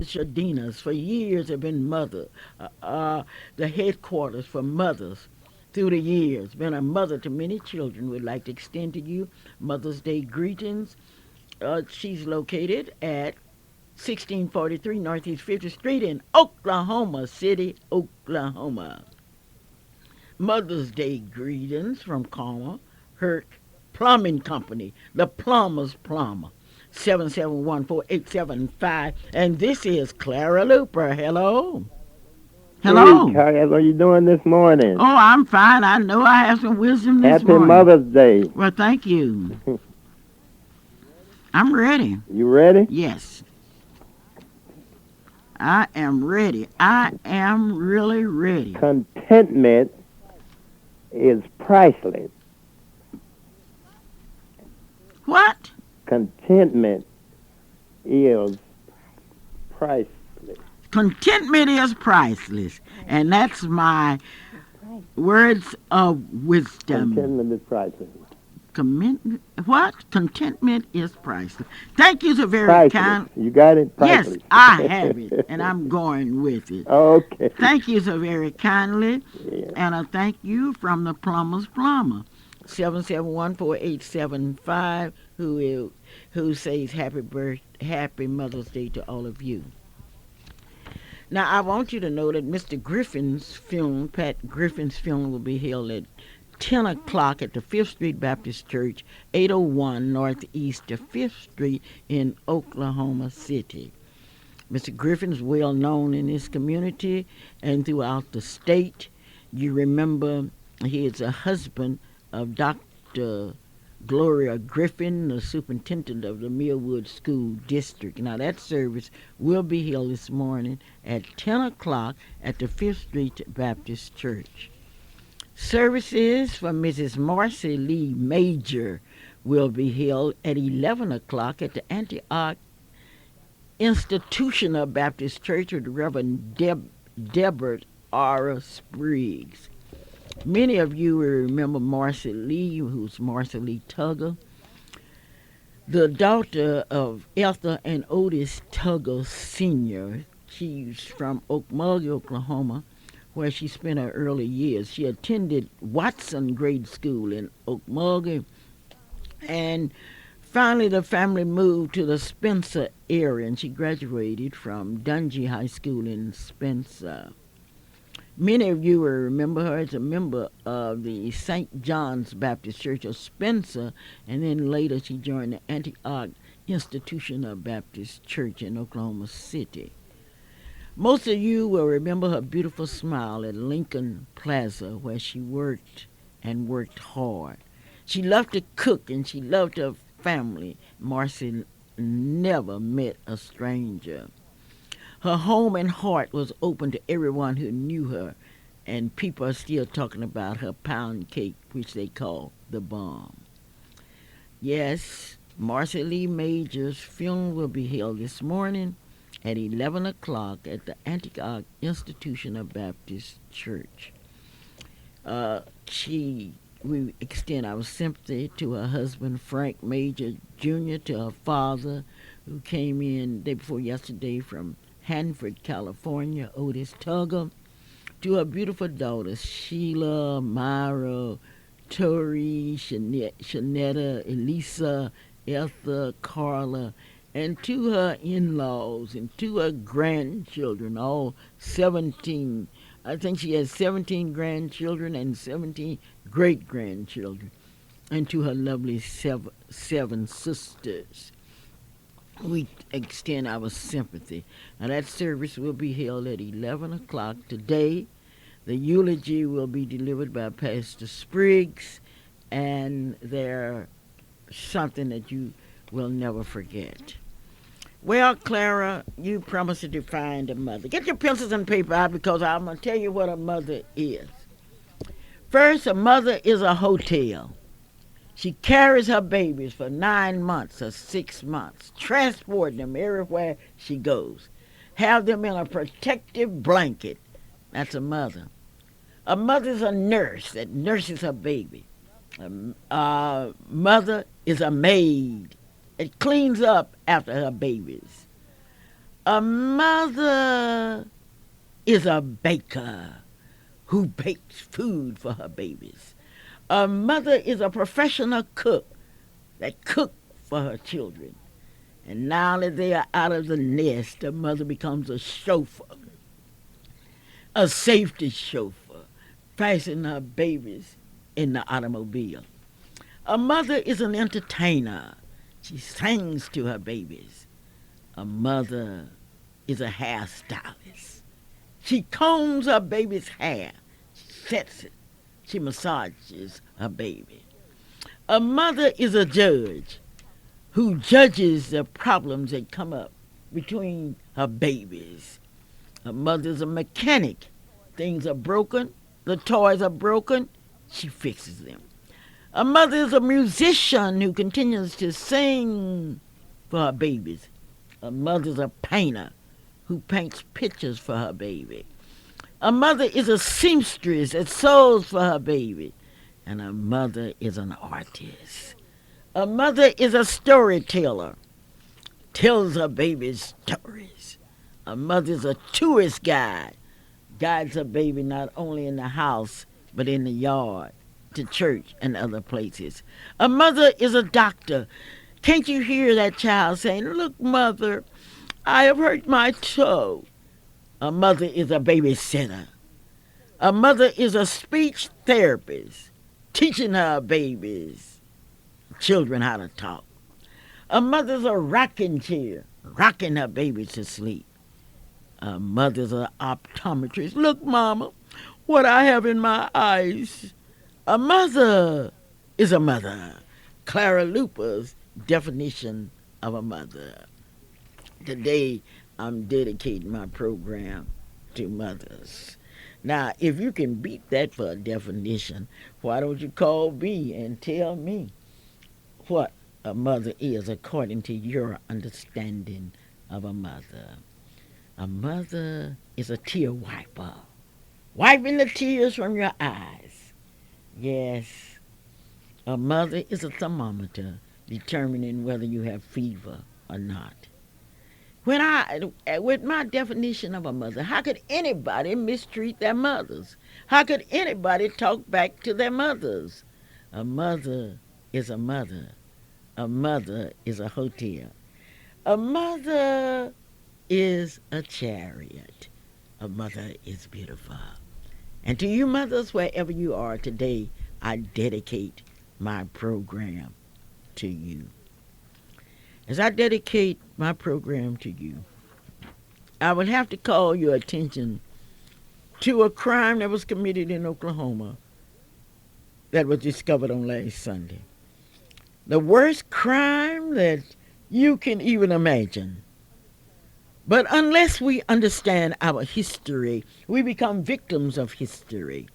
Shadinas for years have been the headquarters for mothers through the years. Been a mother to many children. We'd like to extend to you Mother's Day greetings. She's located at 1643 Northeast 50th Street in Oklahoma City, Oklahoma. Mother's Day greetings from Karma Herc Plumbing Company, the Plumber's Plumber. 7714875. And this is Clara Luper. Hello. Hey, Hello. Kyle, how are you doing this morning? Oh, I'm fine. I know I have some wisdom this Happy morning. Mother's Day. Well, thank you. I'm ready. You ready? Yes, I am ready. I am really ready. Contentment is priceless. What? Contentment is priceless. Contentment is priceless. And that's my words of wisdom. Contentment is priceless. What? Contentment is priceless. Thank you so very Priceless. kind. You got it? Yes, Priceless. I have it, and I'm going with it. Okay. Thank you so very kindly, Yeah. and I thank you from the Plumber's Plumber, 7714875, who says happy Mother's Day to all of you. Now, I want you to know that Mr. Griffin's funeral, Pat Griffin's funeral, will be held at 10 o'clock at the 5th Street Baptist Church, 801 Northeast of 5th Street in Oklahoma City. Mr. Griffin is well known in his community and throughout the state. You remember he is a husband of Dr. Gloria Griffin, the superintendent of the Millwood School District. Now, that service will be held this morning at 10 o'clock at the 5th Street Baptist Church. Services for Mrs. Marcy Lee Major will be held at 11 o'clock at the Antioch Institutional Baptist Church with Reverend Deborah R. Spriggs. Many of you will remember Marcy Lee, who's Marcy Lee Tugger, the daughter of Ethel and Otis Tugger Sr. She's from Okmulgee, Oklahoma, where she spent her early years. She attended Watson Grade School in Okmulgee, and finally the family moved to the Spencer area, and she graduated from Dungy High School in Spencer. Many of you will remember her as a member of the St. John's Baptist Church of Spencer, and then later she joined the Antioch Institutional Baptist Church in Oklahoma City. Most of you will remember her beautiful smile at Lincoln Plaza, where she worked and worked hard. She loved to cook and she loved her family. Marcy never met a stranger. Her home and heart was open to everyone who knew her, and people are still talking about her pound cake, which they call the bomb. Yes, Marcy Lee Major's funeral will be held this morning at 11 o'clock at the Antioch Institutional Baptist Church. We extend our sympathy to her husband, Frank Major Jr., to her father, who came in day before yesterday from Hanford, California, Otis Tugger, to her beautiful daughters, Sheila, Myra, Tori, Shanetta, Elisa, Etha, Carla, and to her in-laws and to her grandchildren, all 17. I think she has 17 grandchildren and 17 great-grandchildren, and to her lovely seven sisters. We extend our sympathy. Now, that service will be held at 11 o'clock today. The eulogy will be delivered by Pastor Spriggs, and there's something that you will never forget. Well, Clara, you promised to define a mother. Get your pencils and paper out because I'm going to tell you what a mother is. First, a mother is a hotel. She carries her babies for 9 months or 6 months, transporting them everywhere she goes. Have them in a protective blanket. That's a mother. A mother's a nurse that nurses her baby. A mother is a maid. It cleans up after her babies. A mother is a baker who bakes food for her babies. A mother is a professional cook that cooks for her children. And now that they are out of the nest, a mother becomes a chauffeur, a safety chauffeur, passing her babies in the automobile. A mother is an entertainer. She sings to her babies. A mother is a hairstylist. She combs her baby's hair. She sets it. She massages her baby. A mother is a judge who judges the problems that come up between her babies. A mother's a mechanic. Things are broken. The toys are broken. She fixes them. A mother is a musician who continues to sing for her babies. A mother's a painter who paints pictures for her baby. A mother is a seamstress that sews for her baby. And a mother is an artist. A mother is a storyteller, tells her baby stories. A mother is a tourist guide, guides her baby not only in the house, but in the yard, to church and other places. A mother is a doctor. Can't you hear that child saying, "Look, mother, I have hurt my toe"? A mother is a babysitter. A mother is a speech therapist, teaching her babies, children, how to talk. A mother's a rocking chair, rocking her baby to sleep. A mother's an optometrist. "Look, mama, what I have in my eyes." A mother is a mother. Clara Luper's definition of a mother. Today, I'm dedicating my program to mothers. Now, if you can beat that for a definition, why don't you call me and tell me what a mother is according to your understanding of a mother? A mother is a tear wiper, wiping the tears from your eyes. Yes, a mother is a thermometer determining whether you have fever or not. With my definition of a mother, how could anybody mistreat their mothers? How could anybody talk back to their mothers? A mother is a mother. A mother is a hotel. A mother is a chariot. A mother is beautiful. And to you mothers, wherever you are today, I dedicate my program to you. As I dedicate my program to you, I would have to call your attention to a crime that was committed in Oklahoma that was discovered on last Sunday. The worst crime that you can even imagine. But unless we understand our history, we become victims of history.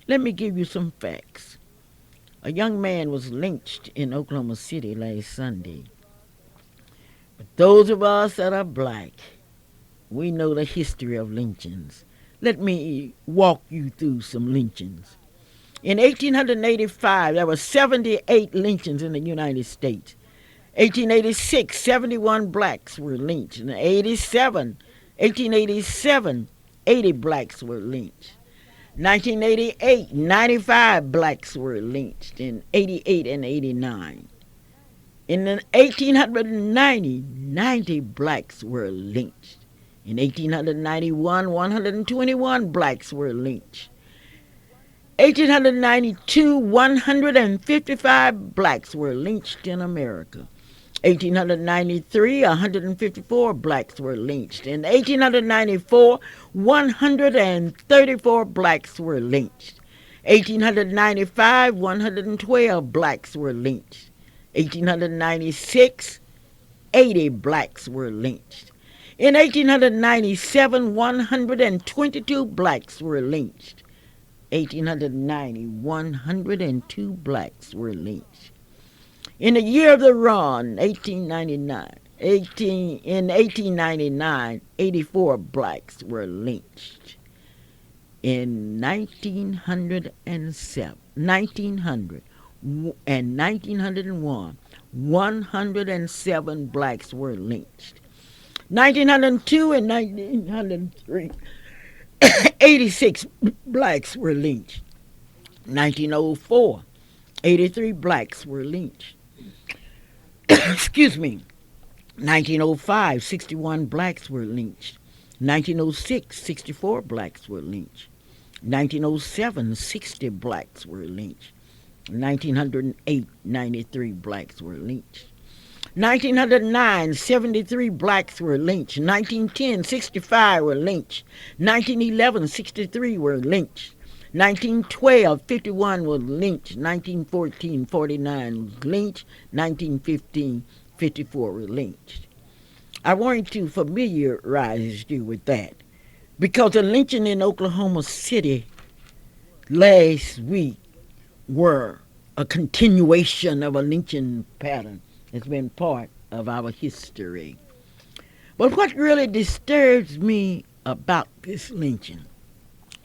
Let me give you some facts. A young man was lynched in Oklahoma City last Sunday. But those of us that are black, we know the history of lynchings. Let me walk you through some lynchings. In 1885, there were 78 lynchings in the United States. 1886, 71 blacks were lynched. In 1887, 80 blacks were lynched. 1988, 95 blacks were lynched. In 88 and 89. In 1890, 90 blacks were lynched. In 1891, 121 blacks were lynched. 1892, 155 blacks were lynched in America. 1893, 154 blacks were lynched. In 1894, 134 blacks were lynched. 1895, 112 blacks were lynched. 1896, 80 blacks were lynched. In 1897, 122 blacks were lynched. 1890, 102 blacks were lynched. In the year of the run, 1899, 84 blacks were lynched. In 1900 and 1901, 107 blacks were lynched. 1902 and 1903, 86 blacks were lynched. 1904, 83 blacks were lynched. Excuse me. 1905, 61 blacks were lynched. 1906, 64 blacks were lynched. 1907, 60 blacks were lynched. 1908, 93 blacks were lynched. 1909, 73 blacks were lynched. 1910, 65 were lynched. 1911, 63 were lynched. 1912, 51 were lynched. 1914, 49 was lynched. 1915, 54 were lynched. I want to familiarize you with that because the lynching in Oklahoma City last week were a continuation of a lynching pattern that's been part of our history. But what really disturbs me about this lynching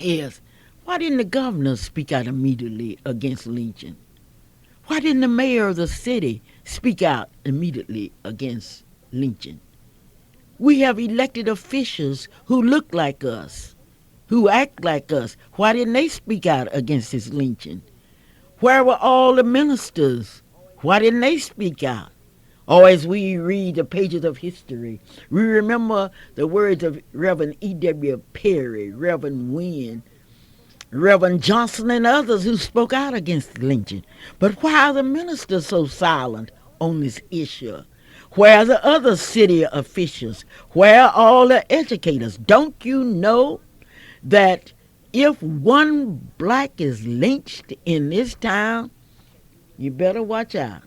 is why didn't the governor speak out immediately against lynching? Why didn't the mayor of the city speak out immediately against lynching? We have elected officials who look like us, who act like us. Why didn't they speak out against this lynching? Where were all the ministers? Why didn't they speak out? Or as we read the pages of history, we remember the words of Reverend E.W. Perry, Reverend Wynne, Reverend Johnson, and others who spoke out against lynching. But why are the ministers so silent on this issue? Where are the other city officials? Where are all the educators? Don't you know that if one black is lynched in this town, you better watch out?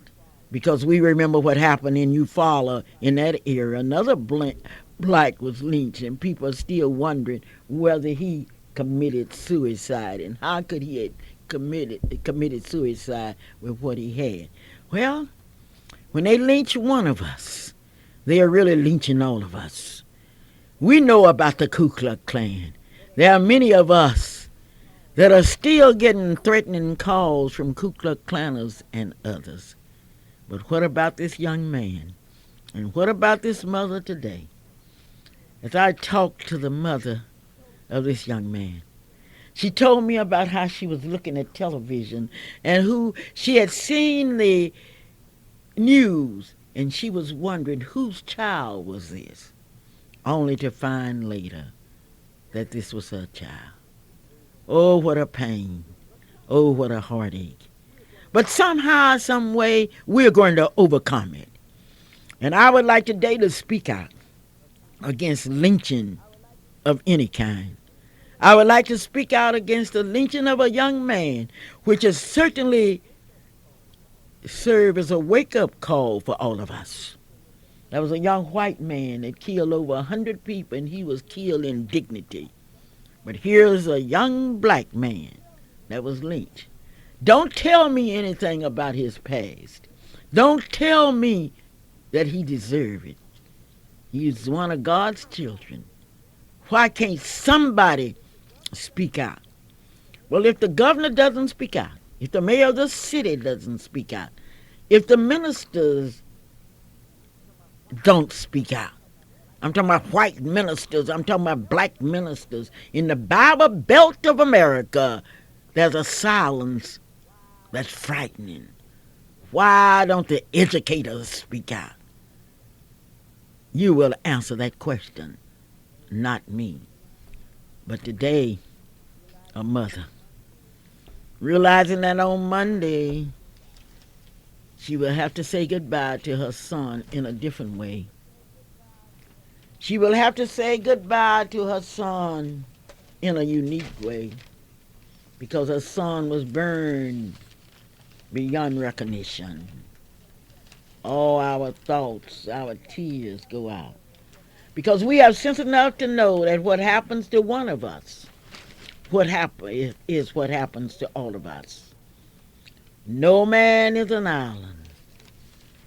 Because we remember what happened in Eufaula in that era. Another black was lynched, and people are still wondering whether he committed suicide and how could he have committed suicide with what he had. Well, when they lynch one of us, they are really lynching all of us. We know about the Ku Klux Klan. There are many of us that are still getting threatening calls from Ku Klux Klanners and others. But what about this young man? And what about this mother today? As I talked to the mother of this young man, she told me about how she was looking at television and who she had seen the news, and she was wondering whose child was this, only to find later that this was her child. Oh, what a pain. Oh, what a heartache. But somehow, some way, we're going to overcome it. And I would like today to speak out against lynching of any kind. I would like to speak out against the lynching of a young man, which has certainly served as a wake-up call for all of us. There was a young white man that killed over 100 people, and he was killed in dignity. But here's a young black man that was lynched. Don't tell me anything about his past. Don't tell me that he deserved it. He's one of God's children. Why can't somebody speak out? Well, if the governor doesn't speak out, if the mayor of the city doesn't speak out, if the ministers don't speak out, I'm talking about white ministers, I'm talking about black ministers, in the Bible Belt of America, there's a silence that's frightening. Why don't the educators speak out? You will answer that question, not me. But today, a mother, realizing that on Monday she will have to say goodbye to her son in a different way. She will have to say goodbye to her son in a unique way because her son was burned beyond recognition. All our thoughts, our tears go out. Because we have sense enough to know that what happens to one of us, is what happens to all of us. No man is an island.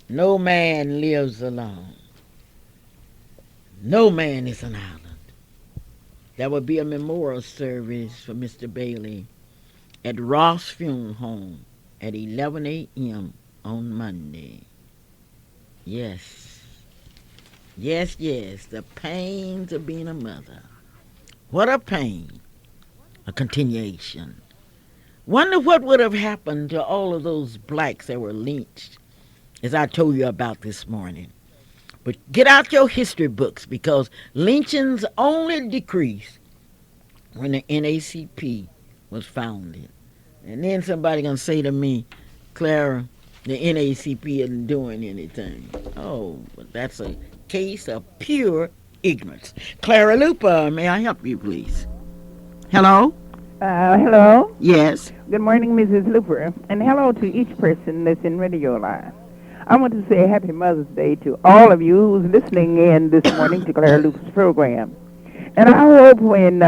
No man lives alone. No man is an island. There will be a memorial service for Mr. Bailey at Ross Funeral Home at 11 a.m. on Monday. Yes, Yes, yes, the pains of being a mother. What a pain. A continuation. Wonder what would have happened to all of those blacks that were lynched, as I told you about this morning. But get out your history books because lynchings only decreased when the NACP was founded. And then somebody gonna say to me, Clara, the NACP isn't doing anything. Oh, but that's a case of pure ignorance. Clara Luper, may I help you, please? Hello? Hello. Yes. Good morning, Mrs. Luper, and hello to each person that's in radio line. I want to say Happy Mother's Day to all of you who's listening in this morning to Clara Luper's program. And I hope when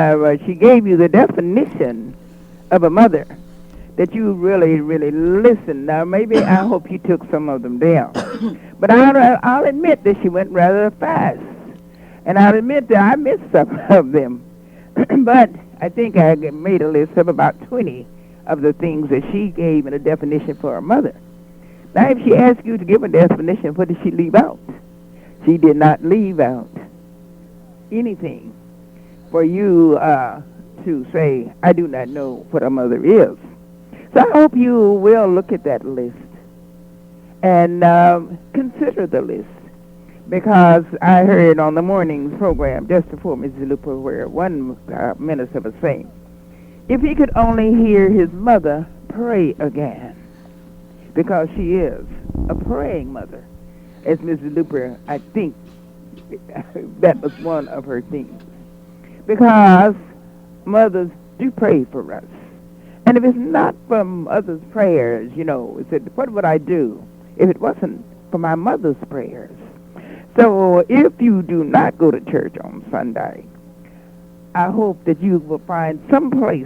she gave you the definition of a mother that you really, really listened. Now, maybe I hope you took some of them down. But I'll admit that she went rather fast. And I'll admit that I missed some of them. But I think I made a list of about 20 of the things that she gave in a definition for a mother. Now, if she asked you to give a definition, what did she leave out? She did not leave out anything for you to say, I do not know what a mother is. So I hope you will look at that list and consider the list. Because I heard on the morning's program just before Mrs. Luper where one minister was saying, if he could only hear his mother pray again, because she is a praying mother. As Mrs. Luper, I think that was one of her things. Because mothers do pray for us. And if it's not from others' prayers, it said, what would I do if it wasn't for my mother's prayers? So if you do not go to church on Sunday, I hope that you will find some place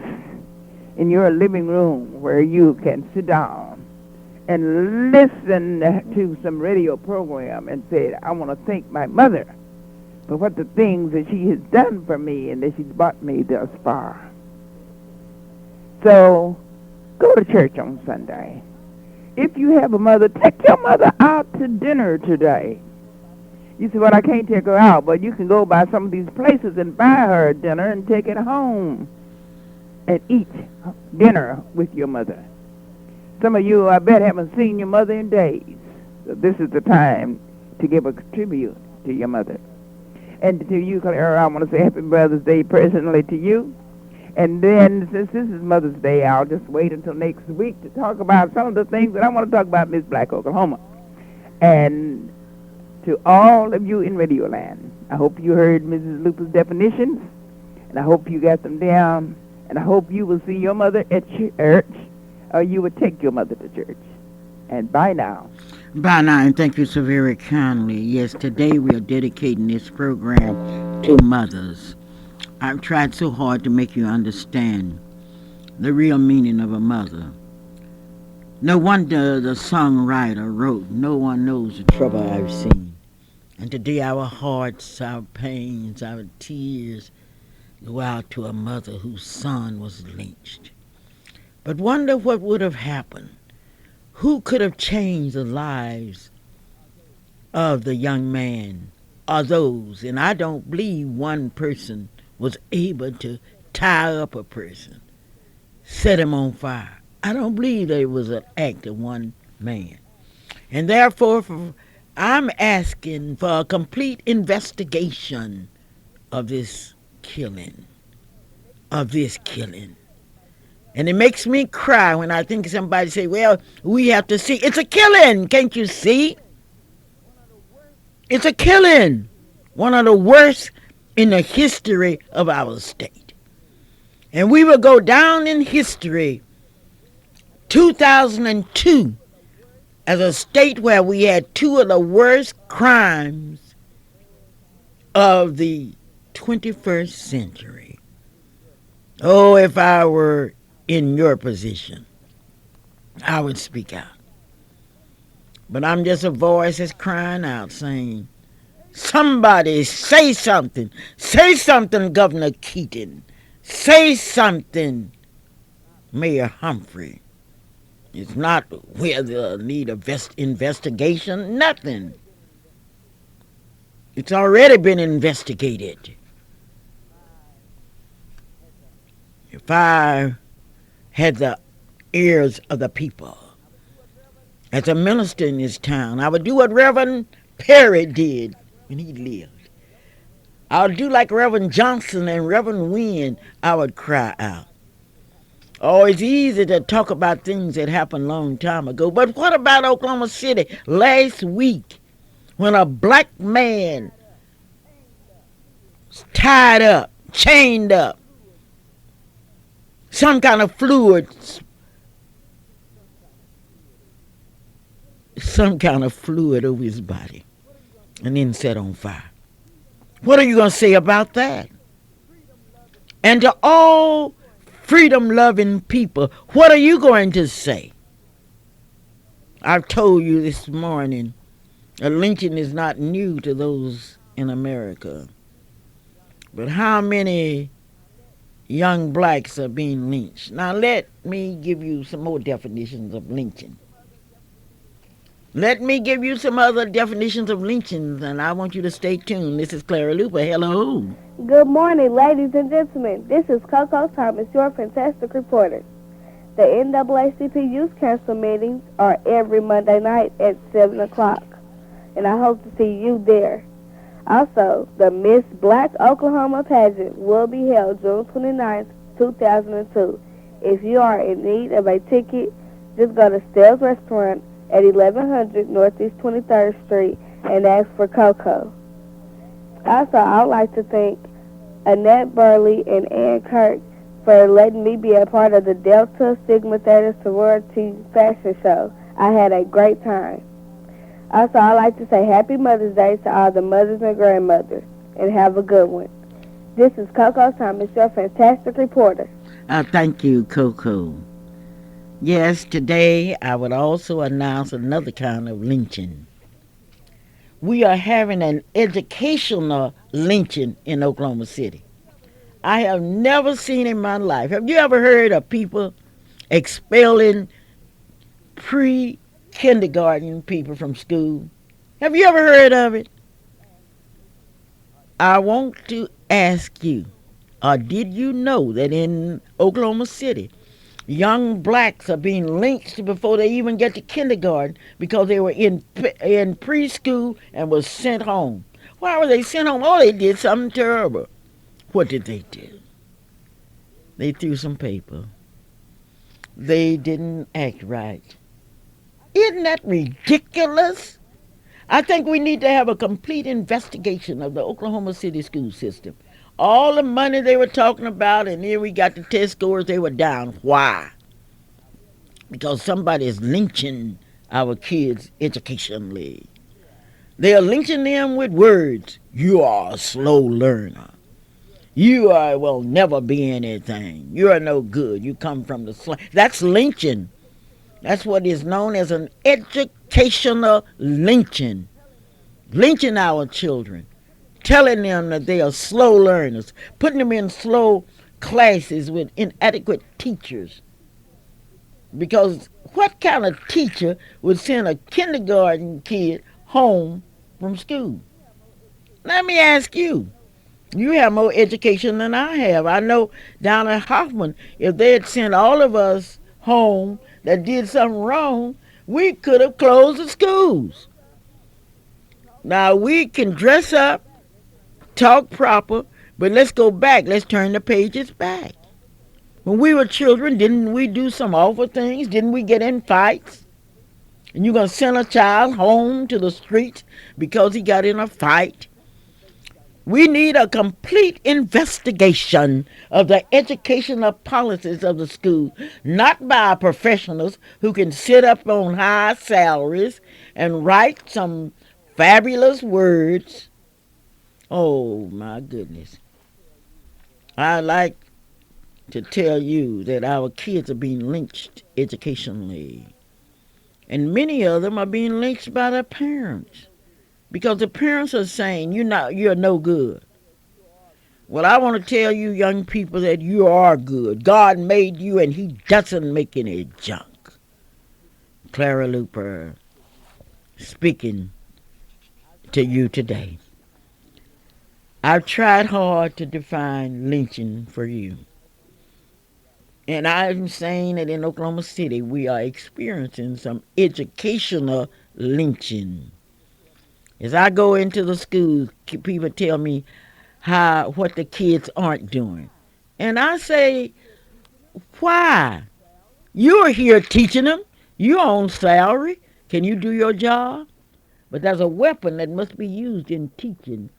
in your living room where you can sit down and listen to some radio program and say, I want to thank my mother for what the things that she has done for me and that she's brought me thus far. So go to church on Sunday. If you have a mother, take your mother out to dinner today. You say, well, I can't take her out, but you can go by some of these places and buy her a dinner and take it home and eat dinner with your mother. Some of you, I bet, haven't seen your mother in days. So this is the time to give a tribute to your mother. And to you, Clara, I want to say Happy Mother's Day personally to you. And then, since this is Mother's Day, I'll just wait until next week to talk about some of the things that I want to talk about Miss Black, Oklahoma. And to all of you in Radio Land, I hope you heard Mrs. Luper's definitions, and I hope you got them down, and I hope you will see your mother at church, or you will take your mother to church. And bye now. Bye now, and thank you so very kindly. Yes, today we are dedicating this program to mothers. I've tried so hard to make you understand the real meaning of a mother. No wonder the songwriter wrote, no one knows the trouble I've seen. And today our hearts, our pains, our tears go out to a mother whose son was lynched. But wonder what would have happened. Who could have changed the lives of the young man or those? And I don't believe one person was able to tie up a person, set him on fire. I don't believe that it was an act of one man. And therefore, I'm asking for a complete investigation of this killing. And it makes me cry when I think somebody say, well, we have to see. It's a killing. Can't you see? It's a killing. One of the worst in the history of our state. And we will go down in history 2002 as a state where we had two of the worst crimes of the 21st century. Oh, if I were in your position, I would speak out. But I'm just a voice that's crying out saying, somebody say something. Say something, Governor Keaton. Say something, Mayor Humphrey. It's not whether need a investigation, nothing. It's already been investigated. If I had the ears of the people as a minister in this town, I would do what Reverend Perry did when he lived. I would do like Reverend Johnson and Reverend Wynn. I would cry out. Oh, it's easy to talk about things that happened a long time ago. But what about Oklahoma City last week when a black man was tied up, chained up, some kind of fluid over his body and then set on fire? What are you going to say about that? And to all freedom-loving people, what are you going to say? I've told you this morning, a lynching is not new to those in America. But how many young blacks are being lynched? Now let me give you some more definitions of lynching. Let me give you some other definitions of lynchings, and I want you to stay tuned. This is Clara Luper. Hello. Good morning, ladies and gentlemen. This is Coco Thomas, your fantastic reporter. The NAACP Youth Council meetings are every Monday night at 7 o'clock, and I hope to see you there. Also, the Miss Black Oklahoma pageant will be held June 29th, 2002. If you are in need of a ticket, just go to Stell's Restaurant at 1100 Northeast 23rd Street and ask for Coco. Also, I would like to thank Annette Burley and Ann Kirk for letting me be a part of the Delta Sigma Theta Sorority Fashion Show. I had a great time. Also, I'd like to say Happy Mother's Day to all the mothers and grandmothers, and have a good one. This is Coco Thomas, your fantastic reporter. Thank you, Coco. Yes, today I would also announce another kind of lynching. We are having an educational lynching in Oklahoma City. I have never seen in my life. Have you ever heard of people expelling pre-kindergarten people from school? Have you ever heard of it? I want to ask you, or did you know that in Oklahoma City, young blacks are being lynched before they even get to kindergarten because they were in preschool and was sent home? Why were they sent home? Oh, they did something terrible. What did they do? They threw some paper. They didn't act right. Isn't that ridiculous? I think we need to have a complete investigation of the Oklahoma City school system. All the money they were talking about, and then we got the test scores, they were down. Why? Because somebody is lynching our kids educationally. They are lynching them with words. You are a slow learner. You will never be anything. You are no good. You come from the slum. That's lynching. That's what is known as an educational lynching. Lynching our children. Telling them that they are slow learners. Putting them in slow classes with inadequate teachers. Because what kind of teacher would send a kindergarten kid home from school? Let me ask you. You have more education than I have. I know down at Hoffman, if they had sent all of us home that did something wrong, we could have closed the schools. Now, we can dress up, talk proper, but let's go back. Let's turn the pages back. When we were children, didn't we do some awful things? Didn't we get in fights? And you're going to send a child home to the streets because he got in a fight? We need a complete investigation of the educational policies of the school, not by professionals who can sit up on high salaries and write some fabulous words. Oh, my goodness. I like to tell you that our kids are being lynched educationally. And many of them are being lynched by their parents. Because the parents are saying, you're no good. Well, I want to tell you young people that you are good. God made you and he doesn't make any junk. Clara Luper speaking to you today. I've tried hard to define lynching for you. And I'm saying that in Oklahoma City, we are experiencing some educational lynching. As I go into the schools, people tell me what the kids aren't doing. And I say, why? You're here teaching them. You're on salary. Can you do your job? But there's a weapon that must be used in teaching,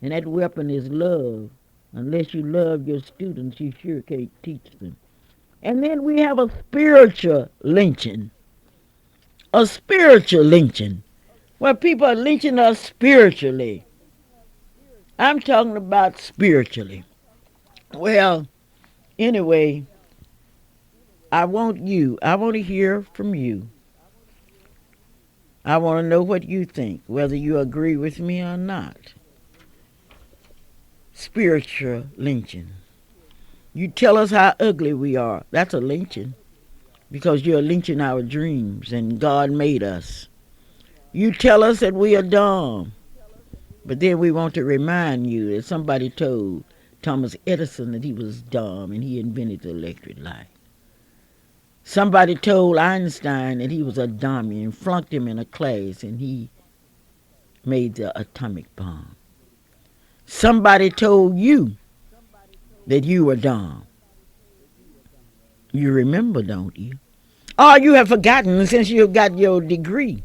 and that weapon is love. Unless you love your students, you sure can't teach them. And then we have a spiritual lynching. A spiritual lynching. Where people are lynching us spiritually. I'm talking about spiritually. Well, anyway, I want to hear from you. I want to know what you think, whether you agree with me or not. Spiritual lynching. You tell us how ugly we are. That's a lynching. Because you're lynching our dreams and God made us. You tell us that we are dumb. But then we want to remind you that somebody told Thomas Edison that he was dumb and he invented the electric light. Somebody told Einstein that he was a dummy and flunked him in a class and he made the atomic bomb. Somebody told you that you were dumb. You remember, don't you? Oh, you have forgotten since you got your degree.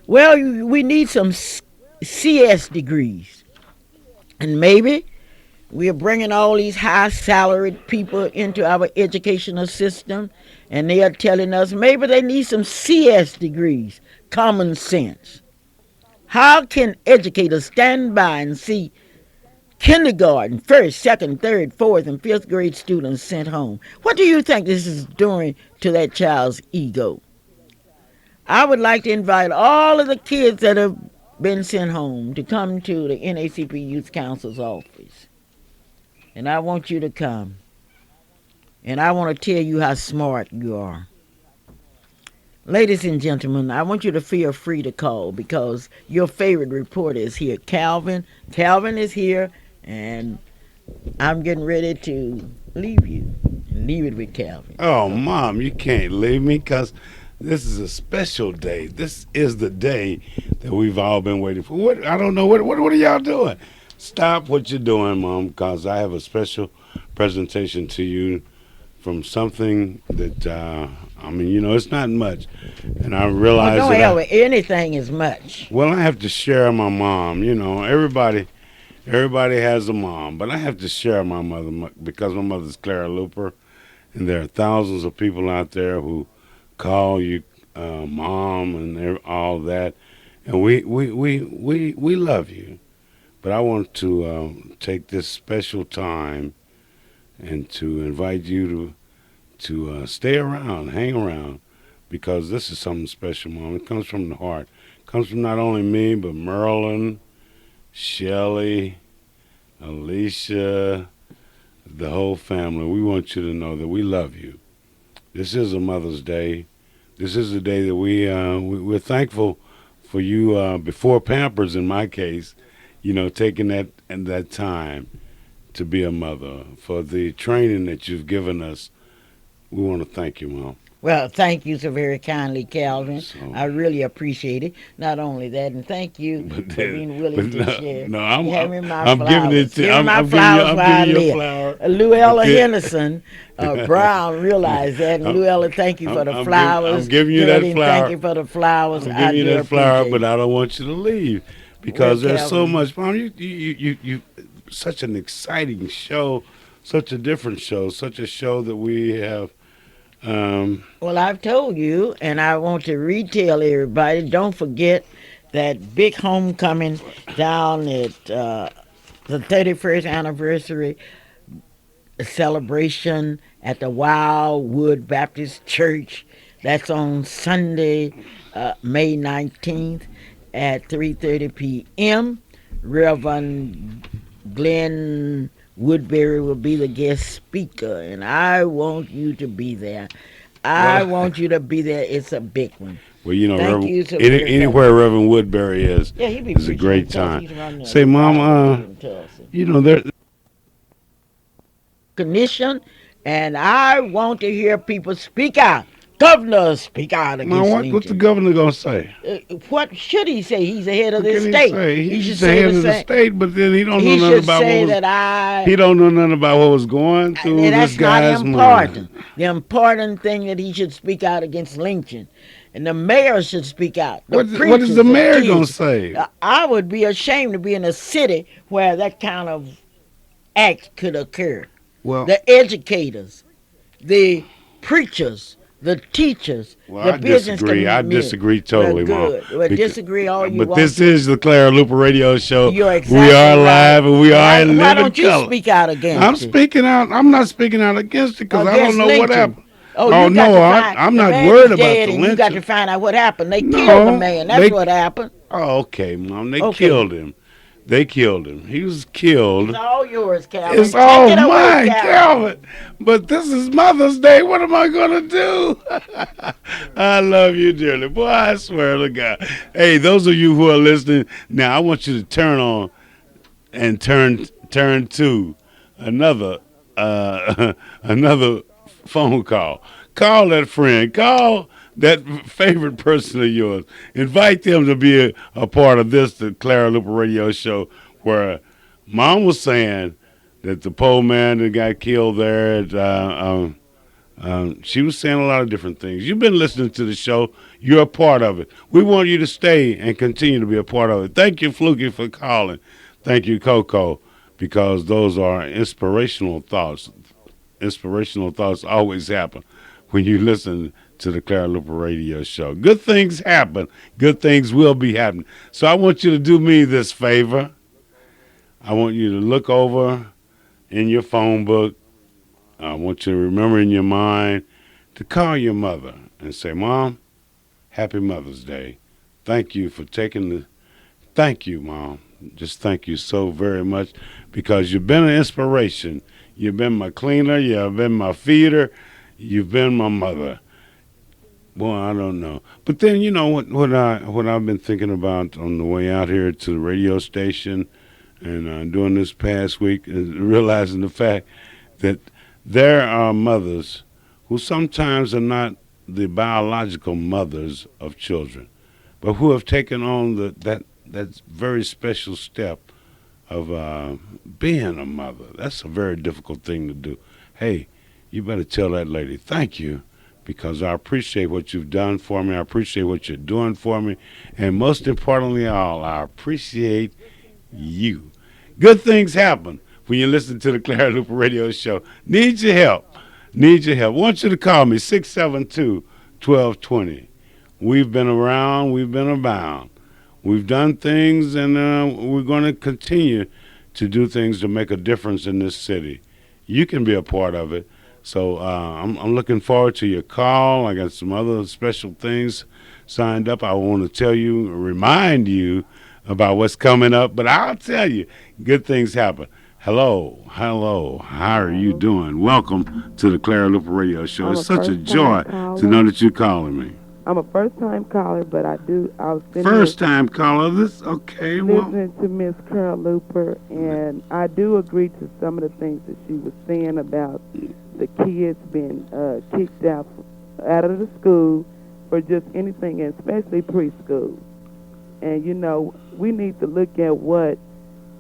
Well, we need some CS degrees. And maybe we are bringing all these high salaried people into our educational system, and they are telling us maybe they need some CS degrees, common sense. How can educators stand by and see kindergarten, first, second, third, fourth, and fifth grade students sent home? What do you think this is doing to that child's ego? I would like to invite all of the kids that have been sent home to come to the NACP Youth Council's office. And I want you to come. And I want to tell you how smart you are. Ladies and gentlemen, I want you to feel free to call because your favorite reporter is here, Calvin. Calvin is here, and I'm getting ready to leave you and leave it with Calvin. Oh, Mom, you can't leave me because this is a special day. This is the day that we've all been waiting for. What? I don't know. What are y'all doing? Stop what you're doing, Mom, because I have a special presentation to you from something that, it's not much. And I Oh, realize don't that ever, anything is much. well, I have to share my mom. Everybody has a mom, but I have to share my mother because my mother's Clara Luper, and there are thousands of people out there who call you mom and all that, and we love you. But I want to take this special time and to invite you to stay around, hang around, because this is something special, Mom. It comes from the heart. It comes from not only me, but Merlin, Shelly, Alicia, the whole family. We want you to know that we love you. This is a Mother's Day. This is a day that we're thankful for you before Pampers, in my case, taking that time to be a mother, for the training that you've given us. We want to thank you, Mom. Well, thank you so very kindly, Calvin. So, I really appreciate it. Not only that, and thank you but for then, being willing but to no, share. no, Give me my I'm giving it flowers. to, Give me my I'm flowers while I giving you a live. flower. Luella Okay. Henderson Brown realized that. And I'm, Luella, thank you for the I'm flowers. giving you that Geraldine, thank flower. you for the flowers. I'm I giving you do that flower, appreciate but it. I don't want you to leave Well, because there's so Calvin. much. Mom, you such an exciting show, such a different show, such a show that we have. Well, I've told you, and I want to retell everybody, don't forget that big homecoming down at the 31st anniversary celebration at the Wildwood Baptist Church. That's on Sunday, May 19th at 3:30 p.m. Reverend Glenn Woodbury will be the guest speaker, and I want you to be there. I Well, want you to be there. It's a big one. Well, you know, Thank Reverend, you, Severe. anywhere Reverend Woodbury Yeah, he be is a preaching in great Tulsa. time. He's running Say, a Mom, revival in Tulsa. you know, there. Recognition, and I want to hear people speak out. Governors speak out Mom, against what's the lynching. governor gonna say? What should he say? He's the head of What this can he state. say? He should He's the say head the of the same. state, but then he don't know He nothing should about what say was. that I. He don't know nothing about what was going through this That's not guy's mind. important. The important thing that he should speak out against lynching, and the mayor should speak out. The What is preachers, the the mayor gonna kids. say? I would be ashamed to be in a city where that kind of act could occur. Well, The educators, the preachers, the teachers, well, the I business disagree. I community. disagree Well, totally, Mom. good. Well, disagree all you But want this to. is the Clara Luper Radio Show. You're We are exactly live right. and we are in Why living don't you color. speak out I'm against it? speaking out. I'm not speaking out against it because I don't Against know what lynching. happened. Oh, Oh you got no, to find I'm the not man worried is about dead, the and you got to lynching. find out what happened. They No, killed the man. That's they- what happened. Oh, okay, Mom. They Okay. killed him. They killed him. He was killed. It's all yours, Calvin. It's Take all it away, mine, Calvin. But this is Mother's Day. What am I gonna do? I love you dearly, boy. I swear to God. Hey, those of you who are listening now, I want you to turn on and turn to another another phone call. Call that friend. Call that favorite person of yours. Invite them to be a part of the Clara Luper Radio Show, where Mom was saying that the pole man that got killed there. She was saying a lot of different things. You've been listening to the show. You're a part of it. We want you to stay and continue to be a part of it. Thank you, Fluky, for calling. Thank you, Coco, because those are inspirational thoughts. Inspirational thoughts always happen when you listen to the Clara Luper Radio Show. Good things happen. Good things will be happening. So I want you to do me this favor. I want you to look over in your phone book. I want you to remember in your mind to call your mother and say, Mom, happy Mother's Day. Thank you for taking the... Thank you, Mom. Just thank you so very much because you've been an inspiration. You've been my cleaner. You've been my feeder. You've been my mother. Boy, I don't know. But then, you know, what I've been thinking about on the way out here to the radio station and doing this past week is realizing the fact that there are mothers who sometimes are not the biological mothers of children, but who have taken on that very special step of being a mother. That's a very difficult thing to do. Hey, you better tell that lady thank you because I appreciate what you've done for me. I appreciate what you're doing for me. And most importantly all, I appreciate you. Good things happen when you listen to the Clara Luper Radio Show. Need your help. Need your help. Want you to call me, 672-1220. We've been around. We've been abound. We've done things, and we're going to continue to do things to make a difference in this city. You can be a part of it. So I'm looking forward to your call. I got some other special things signed up. I want to tell you, remind you about what's coming up, but I'll tell you, good things happen. Hello, how are you doing? Welcome to the Clara Luper Radio Show. It's such a joy to know that you're calling me. I'm a first-time caller, but I was First-time caller. Okay. listening to Miss Clara Luper, and I do agree to some of the things that she was saying about the kids being kicked out of the school for just anything, especially preschool. And, you know, we need to look at what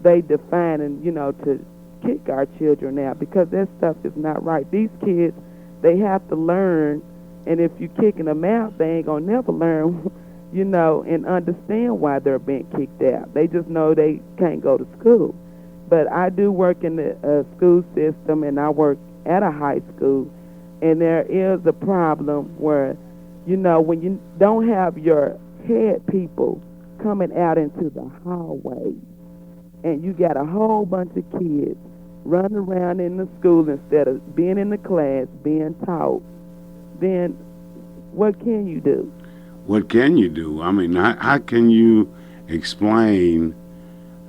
they define and, you know, to kick our children out because that stuff is not right. These kids, they have to learn, and if you're kicking them out, they ain't going to never learn, you know, and understand why they're being kicked out. They just know they can't go to school. But I do work in the school system, and I work at a high school, and there is a problem where, you know, when you don't have your head people coming out into the hallway, and you got a whole bunch of kids running around in the school instead of being in the class, being taught, then what can you do? What can you do? I mean, how can you explain,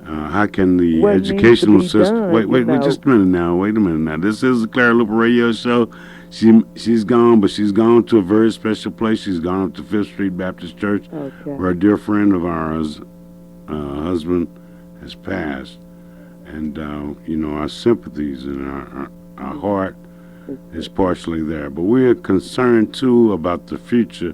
how can the What educational needs to be system... done, Wait, you know? just a minute now. Wait a minute now. This is the Clara Luper Radio Show. She's gone, but she's gone to a very special place. She's gone up to Fifth Street Baptist Church, Okay. where a dear friend of ours, husband, has passed. And our sympathies and our heart is partially there. But we are concerned too about the future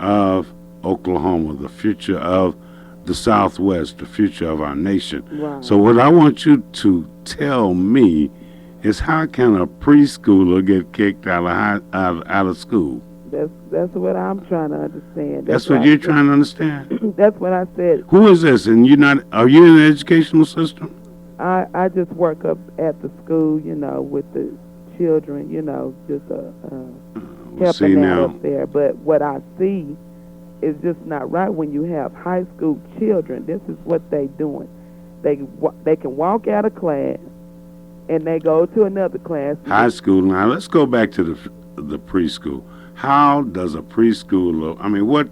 of Oklahoma, the future of the Southwest, the future of our nation. Right. So what I want you to tell me is, how can a preschooler get kicked out of school? That's what I'm trying to understand. That's what you're trying to understand. That's what I said. Who is this? And are you in the educational system? I just work up at the school, with the children, just helping out up there. But what I see is just not right when you have high school children. This is what they doing. They can walk out of class and they go to another class. High school. Now let's go back to the preschool. How does a preschooler? I mean, what?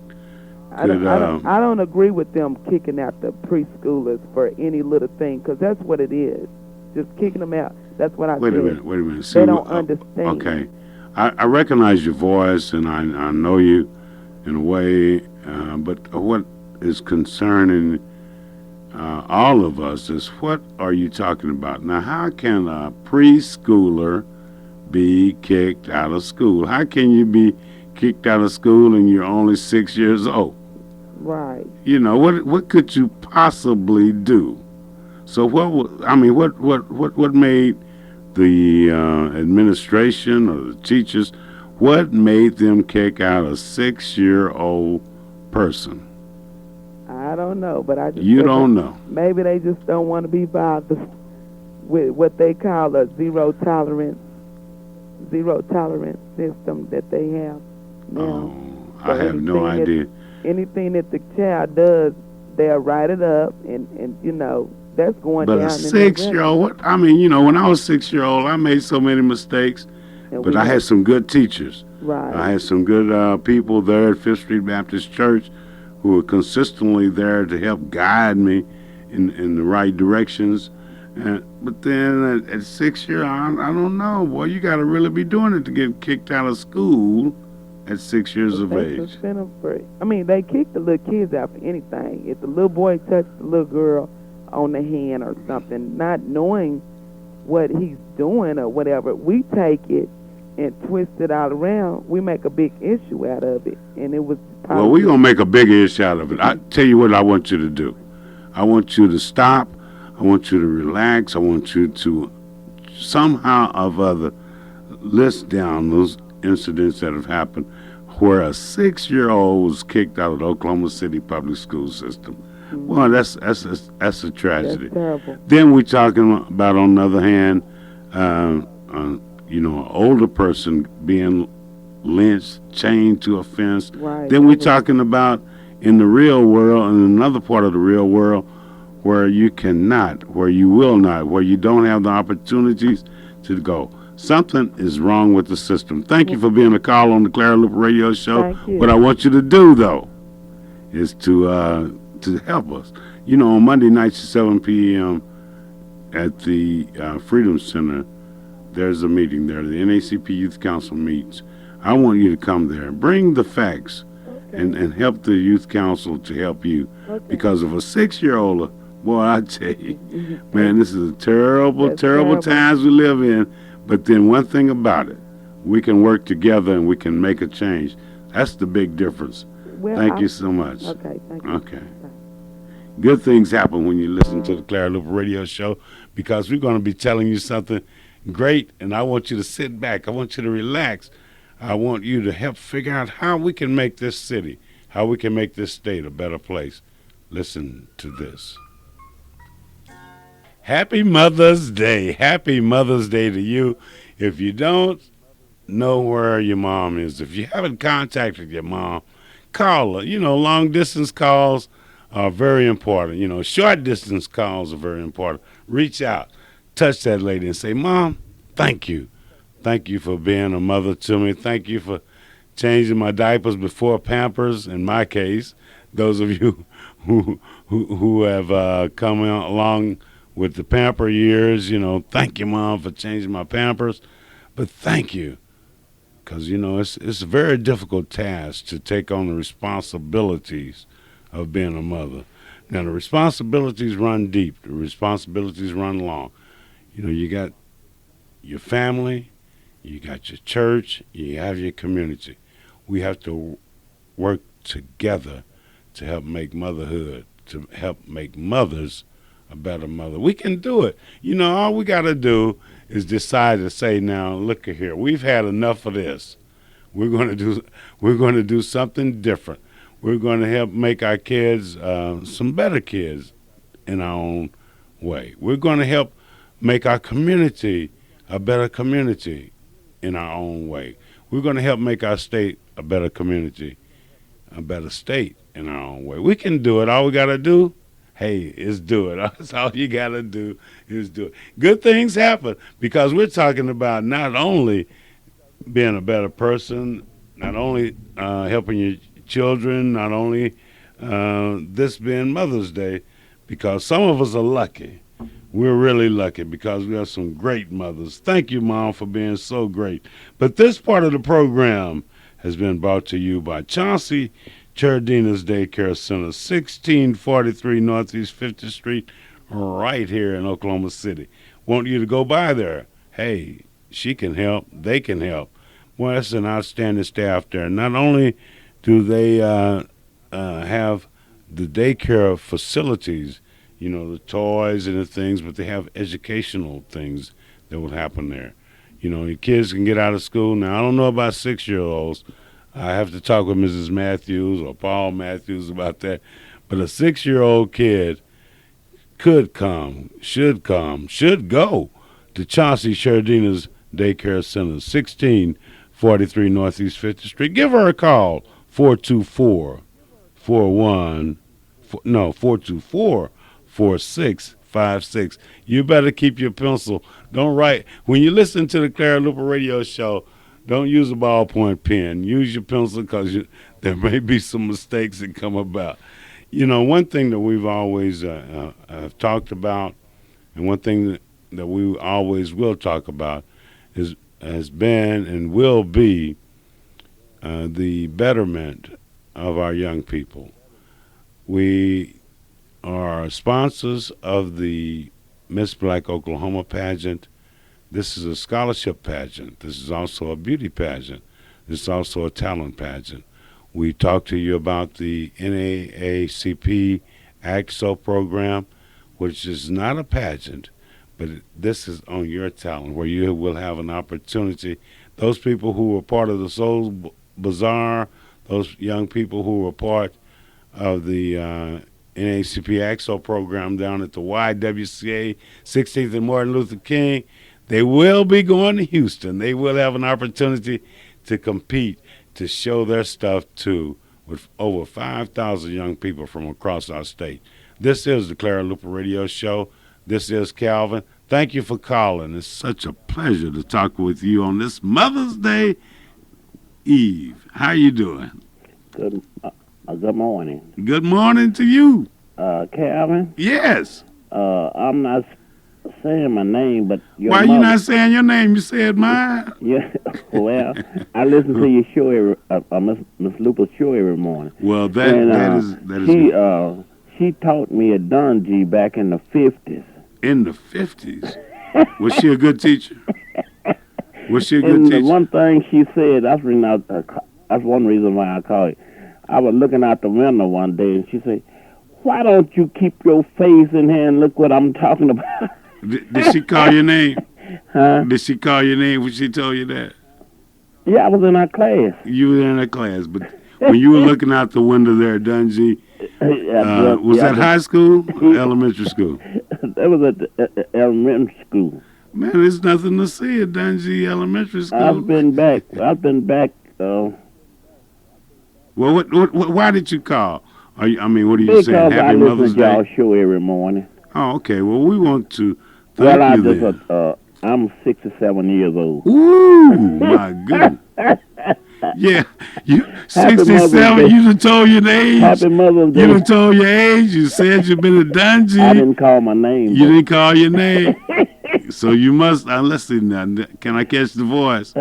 I don't agree with them kicking out the preschoolers for any little thing, because that's what it is. Just kicking them out. That's what I said. Wait a minute. They don't understand. Okay, I recognize your voice, and I know you in a way, but what is concerning all of us is, what are you talking about? Now, how can a preschooler be kicked out of school? How can you be kicked out of school and you're only 6 years old? Right. What could you possibly do? So what made the administration or the teachers, what made them kick out a 6-year-old person? I don't know, but I just You don't know. Maybe they just don't want to be bothered with what they call a zero tolerance system that they have now. Oh, So I have no idea. Anything that the child does, they'll write it up, and that's going But down. a 6-year-old, when I was 6-year-old, I made so many mistakes, but I had some good teachers. Right. I had some good people there at Fifth Street Baptist Church who were consistently there to help guide me in the right directions. But then at 6 years, I don't know. Boy, you got to really be doing it to get kicked out of school at 6 years of age. They kick the little kids out for anything. If the little boy touched the little girl on the hand or something, not knowing what he's doing or whatever, we take it and twist it all around. We make a big issue out of it, and it was. Well, we're gonna make a big issue out of it. I tell you what I want you to do. I want you to stop. I want you to relax. I want you to somehow or other list down those incidents that have happened where a 6-year-old was kicked out of the Oklahoma City public school system. Mm-hmm. Well, that's a tragedy. That's terrible. Then we're talking about, on the other hand, an older person being lynched, chained to a fence. Right. Then we're talking about in the real world, in another part of the real world, where you cannot, where you will not, where you don't have the opportunities to go. Something is wrong with the system. Thank you for being a call on the Clara Luper Radio Show. Thank you. What I want you to do, though, is to help us. On Monday nights at 7 p.m. at the Freedom Center, there's a meeting there. The NACP Youth Council meets. I want you to come there. Bring the facts and help the Youth Council to help you. Okay. Because of a 6-year-old, boy, I tell you, man, this is a terrible times we live in. But then one thing about it, we can work together and we can make a change. That's the big difference. Well, thank you so much. Okay, thank you. Okay. Good things happen when you listen to the Clara Luper Radio Show, because we're going to be telling you something great, and I want you to sit back. I want you to relax. I want you to help figure out how we can make this city, how we can make this state a better place. Listen to this. Happy Mother's Day. Happy Mother's Day to you. If you don't know where your mom is, if you haven't contacted your mom, call her. Long distance calls are very important. Short distance calls are very important. Reach out, touch that lady and say, Mom, thank you. Thank you for being a mother to me. Thank you for changing my diapers before Pampers, in my case. Those of you who have come along with the pamper years, thank you, Mom, for changing my Pampers. But thank you because it's a very difficult task to take on the responsibilities of being a mother. Now the responsibilities run deep. The responsibilities run long. You got your family, you got your church, you have your community. We have to work together to help make motherhood, to help make mothers a better mother. We can do it. All we got to do is decide to say, now, look at here. We've had enough of this. We're going to do something different. We're going to help make our kids some better kids in our own way. We're going to help make our community a better community in our own way. We're going to help make our state a better community, a better state in our own way. We can do it. All we got to do, hey, is do it. That's all you got to do is do it. Good things happen because we're talking about not only being a better person, not only helping your children, not only this being Mother's Day, because some of us are lucky. We're really lucky because we have some great mothers. Thank you, Mom, for being so great. But this part of the program has been brought to you by Chauncey Chardina's Daycare Center, 1643 Northeast 50th Street, right here in Oklahoma City. Want you to go by there. Hey, she can help. They can help. Well, that's an outstanding staff there. Not only do they have the daycare facilities, the toys and the things, but they have educational things that will happen there. Your kids can get out of school. Now, I don't know about 6-year-olds. I have to talk with Mrs. Matthews or Paul Matthews about that. But a 6-year-old kid should go to Chauncey Chardina's Daycare Center, 1643 Northeast 50th Street. Give her a call, 424-4656. You better keep your pencil. Don't write. When you listen to the Clara Luper radio show, don't use a ballpoint pen. Use your pencil because there may be some mistakes that come about. One thing that we've always have talked about, and one thing that we always will talk about has been and will be the betterment of our young people. We are sponsors of the Miss Black Oklahoma pageant. This is a scholarship pageant. This is also a beauty pageant. This is also a talent pageant. We talked to you about the NAACP AXO program, which is not a pageant, but this is on your talent, where you will have an opportunity. Those people who were part of the Soul Bazaar, those young people who were part of the NAACP AXO program down at the YWCA 16th and Martin Luther King, they will be going to Houston. They will have an opportunity to compete, to show their stuff too, with over 5,000 young people from across our state. This is the Clara Luper Radio Show. This is Calvin. Thank you for calling. It's such a pleasure to talk with you on this Mother's Day Eve. How you doing? Good morning. Good morning to you. Calvin? Yes. I'm not saying my name, but your Why mother. you not saying your name? You said mine. Yeah, well, I listen to your show Miss Luper's show every morning. Well, that is she taught me at Dungy back in the 50s. In the 50s. Was she a good teacher? Was she a good And teacher? one thing she said, that's one reason why I call it. I was looking out the window one day, and she said, "Why don't you keep your face in here and look what I'm talking about?" Did she call your name? Huh? Did she call your name when she told you that? Yeah, I was in our class. You were in her class, but when you were looking out the window there at Dungy, was that high school or elementary school? That was at the elementary school. Man, there's nothing to see at Dungy Elementary School. I've been back. Well, why did you call? What are you saying? Because Happy I Mother's listen to y'all Day? show every morning. Oh, okay. Well, we want to thank you then. I'm 67 years old. Ooh, my goodness. Yeah, you Mother's 67, Day. you done told your age. Happy Mother's Day. You done told your age. You said you've been at Dungy. I didn't call my name. You didn't call your name. So you must, let's see now, can I catch the voice?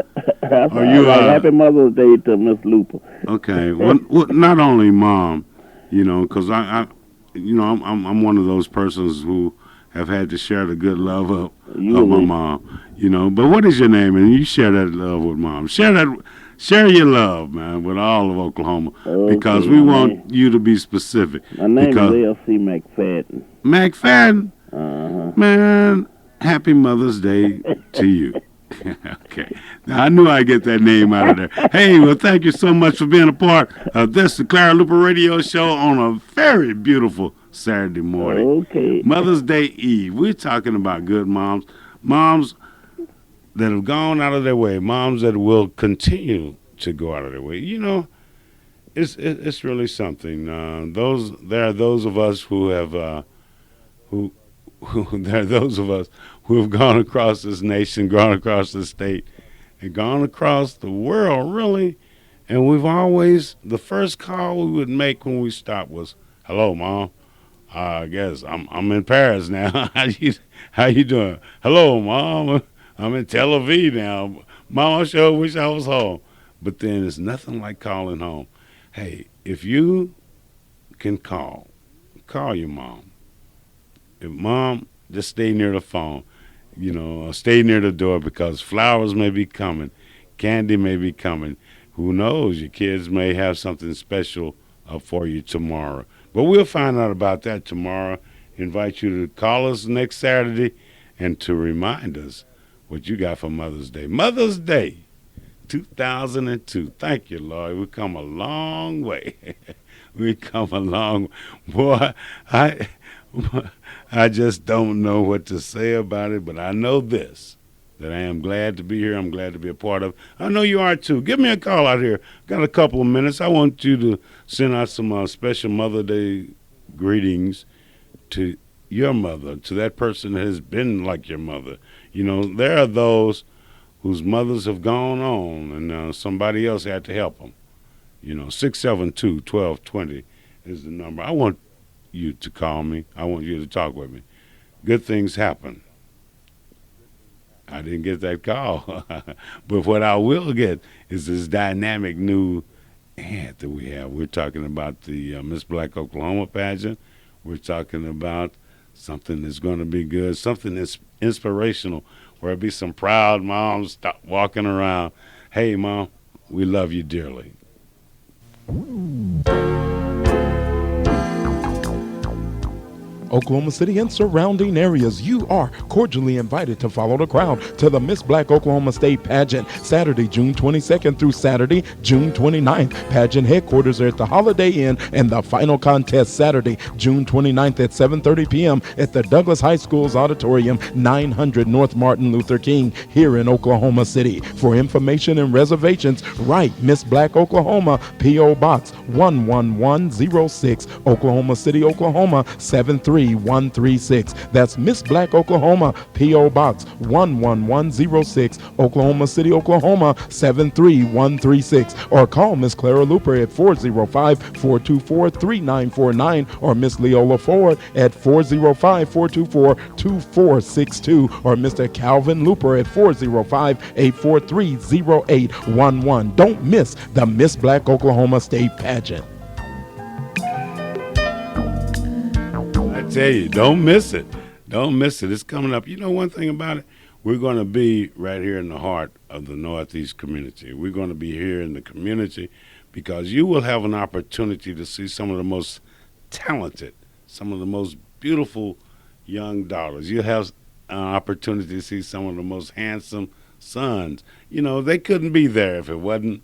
That's Are all you right. Happy Mother's Day to Miss Luper. okay? Well, not only mom, because I'm one of those persons who have had to share the good love of my Usually. mom. But what is your name? And you share that love with mom. Share your love, man, with all of Oklahoma because Okay, we want you to be specific. my name Because is L.C. McFadden. McFadden, Uh-huh. man, happy Mother's Day to you. Okay. Now, I knew I'd get that name out of there. Hey, well, thank you so much for being a part of this, the Clara Luper Radio Show on a very beautiful Saturday morning. Okay. Mother's Day Eve. We're talking about good moms. Moms that have gone out of their way. Moms that will continue to go out of their way. It's really something. There are those of us who have who there are those of us who have gone across this nation, gone across this state, and gone across the world, really. And we've always, the first call we would make when we stopped was, "Hello, mom. I guess I'm in Paris now. How you doing? Hello, mom. I'm in Tel Aviv now. Mom, I sure wish I was home." But then it's nothing like calling home. Hey, if you can call your mom. If mom, just stay near the phone, or stay near the door because flowers may be coming, candy may be coming. Who knows? Your kids may have something special for you tomorrow. But we'll find out about that tomorrow. Invite you to call us next Saturday and to remind us what you got for Mother's Day. Mother's Day 2002. Thank you, Lord. We've come a long way. We've come a long boy. I I just don't know what to say about it, but I know this. That I am glad to be here. I'm glad to be a part of. I know you are too. Give me a call out here. Got a couple of minutes. I want you to send out some special Mother Day greetings to your mother, to that person that has been like your mother. There are those whose mothers have gone on, and somebody else had to help them. 672-1220 is the number. I want you to call me. I want you to talk with me. Good things happen. I didn't get that call. But what I will get is this dynamic new ad that we have. We're talking about the Miss Black Oklahoma pageant. We're talking about something that's going to be good, something that's inspirational, where there'll be some proud moms stop walking around. Hey, Mom, we love you dearly. Oklahoma City and surrounding areas, you are cordially invited to follow the crowd to the Miss Black Oklahoma State Pageant, Saturday, June 22nd through Saturday, June 29th. Pageant headquarters are at the Holiday Inn, and the final contest Saturday, June 29th at 7:30 p.m. at the Douglas High School's Auditorium, 900 North Martin Luther King, here in Oklahoma City. For information and reservations, write Miss Black Oklahoma, P.O. Box 11106, Oklahoma City, Oklahoma 73136. That's Miss Black Oklahoma, P.O. Box 11106, Oklahoma City, Oklahoma 73136. Or call Miss Clara Luper at 405-424-3949 or Miss Leola Ford at 405-424-2462 or Mr. Calvin Luper at 405-843-0811. Don't miss the Miss Black Oklahoma State Pageant. I tell you, don't miss it. Don't miss it. It's coming up. One thing about it, we're going to be right here in the heart of the Northeast community. We're going to be here in the community because you will have an opportunity to see some of the most talented, some of the most beautiful young daughters. You'll have an opportunity to see some of the most handsome sons. They couldn't be there if it wasn't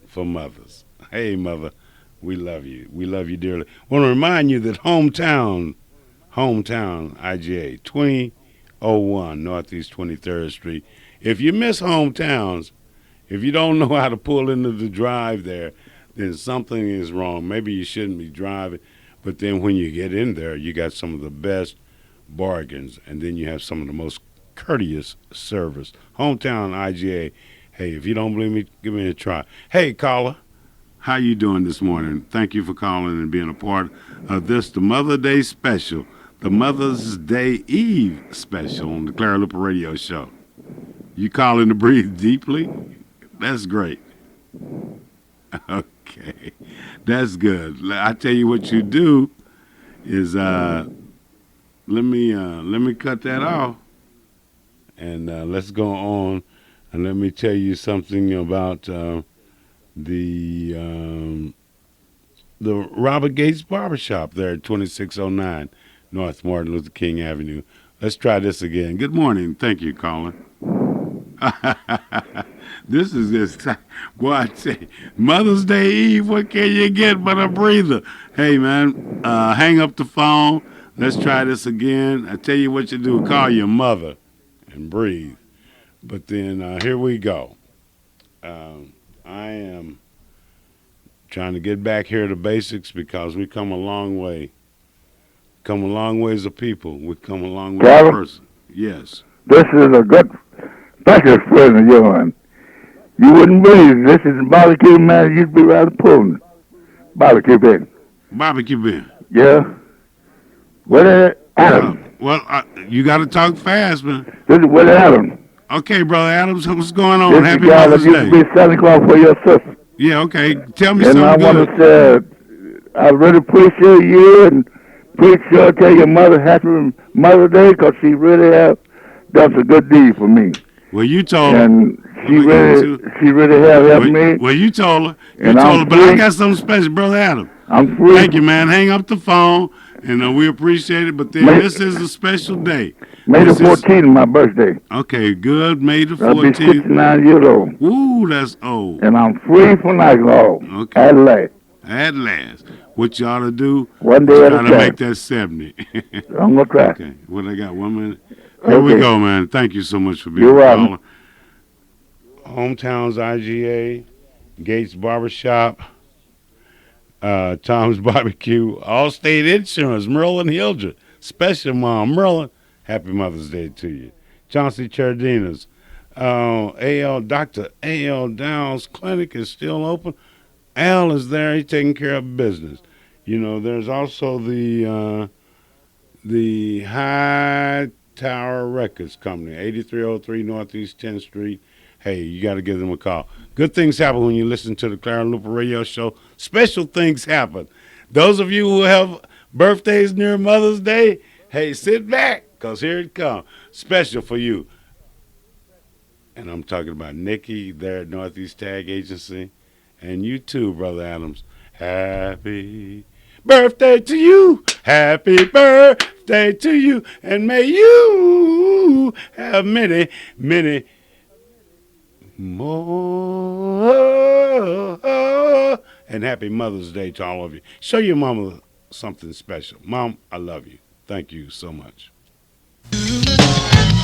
for mothers. Hey, mother, we love you. We love you dearly. I want to remind you that hometown IGA 2001 Northeast 23rd Street. If you miss hometowns, if you don't know how to pull into the drive there, then something is wrong. Maybe you shouldn't be driving, but then when you get in there, you got some of the best bargains, and then you have some of the most courteous service. Hometown IGA. Hey, if you don't believe me, give me a try. Hey, caller. How you doing this morning? Thank you for calling and being a part of this, the Mother's Day special, the Mother's Day Eve special on the Clara Luper Radio Show. You calling to breathe deeply? That's great. Okay, that's good. I tell you what you do is let me cut that off and let's go on and let me tell you something about the the Robert Gates Barbershop there at 2609 North Martin Luther King Avenue. Let's try this again. Good morning. Thank you, Colin. This is just, boy, I tell you, Mother's Day Eve, what can you get but a breather? Hey, man, hang up the phone. Let's try this again. I tell you what you do. Call your mother and breathe. But then here we go. I am trying to get back here to basics because we come a long way. Come a long way as a people. We come a long way as a Clara, person. Yes. this is a good breakfast friend of yours. You wouldn't believe this is the barbecue man used to be rather pulling. Barbecue bin. Barbecue bin. Yeah? Willie Adams. You got to talk fast, man. This is Willie Adams. Okay, Brother Adams, what's going on? This is Happy the guy that Mother's used to Day. be Santa Claus for your sister. Yeah, okay. Tell me And I something want good. to say, I really appreciate you and pretty sure tell your mother happy Mother's Day because she really have done a good deed for me. Well, you told her. And she really have helped me. Well, you told her. You And told I'm her, but I free. got something special, Brother Adams. I'm free. Thank you, man. Hang up the phone, and we appreciate it. But then this is a special day. May the This is- 14th is my birthday. Okay, good. May the I'll be 14th. 69 years old. Ooh, that's old. And I'm free from alcohol. Okay. At last. At last. What you ought to do One is day at try a to time. make that 70. I'm going to try. Okay. What I got? 1 minute. Here we Okay. go, man. Thank you so much for being You're a welcome. caller. Hometowns IGA, Gates Barbershop, Tom's Barbecue, Allstate Insurance, Merlin Hildred, Special Mom, Merlin. Happy Mother's Day to you. Chauncey Chardina's, Dr. A.L. Downs Clinic is still open. Al is there. He's taking care of business. You know, there's also the High Tower Records Company, 8303 Northeast 10th Street. Hey, you got to give them a call. Good things happen when you listen to the Clara Luper Radio Show. Special things happen. Those of you who have birthdays near Mother's Day, hey, sit back, because here it comes. Special for you. And I'm talking about Nikki there at Northeast Tag Agency. And you too, Brother Adams. Happy birthday to you. Happy birthday to you. And may you have many, many more. And happy Mother's Day to all of you. Show your mama something special. Mom, I love you. Thank you so much.